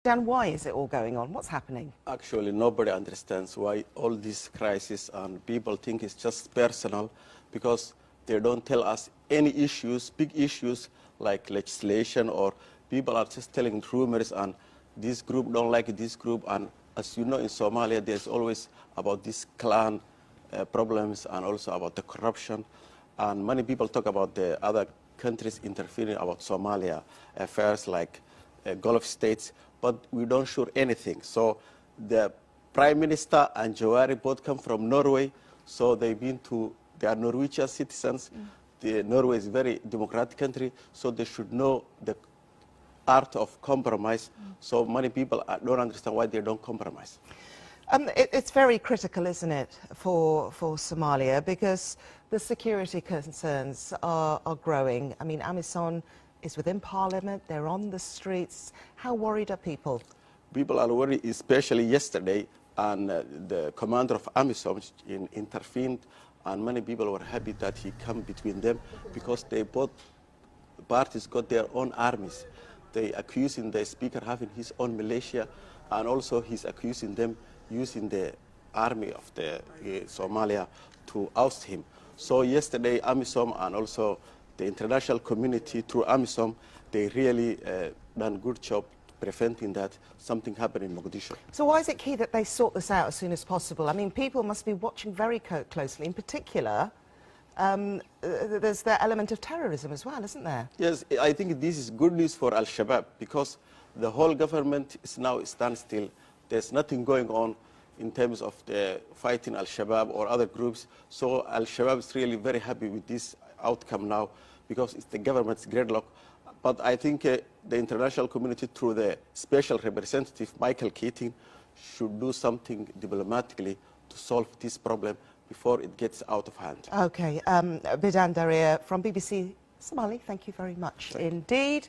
understand why is it all going on? What's happening? Actually, nobody understands why all this crisis, and people think it's just personal because they don't tell us any issues, big issues like legislation, or people are just telling rumors and this group don't like this group. And as you know, in Somalia, there's always about this clan problems and also about the corruption. And many people talk about the other countries interfering about Somalia affairs like Gulf states, but we don't sure anything. So the Prime Minister and Jawari both come from Norway, so they've been to, they are Norwegian citizens. Norway is a very democratic country, so they should know the art of compromise. So many people don't understand why they don't compromise. It's very critical, isn't it, for Somalia, because the security concerns are growing. I mean, AMISOM is within Parliament, they're on the streets. How worried are people? People are worried, especially yesterday, and the commander of AMISOM intervened, and many people were happy that he came between them because they both parties got their own armies. They accusing the speaker having his own militia, and also he's accusing them using the army of the Somalia to oust him. So yesterday, AMISOM and also the international community through AMISOM, they really done a good job preventing that something happened in Mogadishu. So why is it key that they sort this out as soon as possible? I mean, people must be watching very closely. In particular, there's the element of terrorism as well, isn't there? Yes, I think this is good news for Al-Shabaab because the whole government is now standstill. There's nothing going on in terms of the fighting Al-Shabaab or other groups. So Al-Shabaab is really very happy with this outcome now because it's the government's gridlock. But I think the international community, through the special representative, Michael Keating, should do something diplomatically to solve this problem before it gets out of hand. Okay, Bidan Daria from BBC Somali, thank you very much indeed.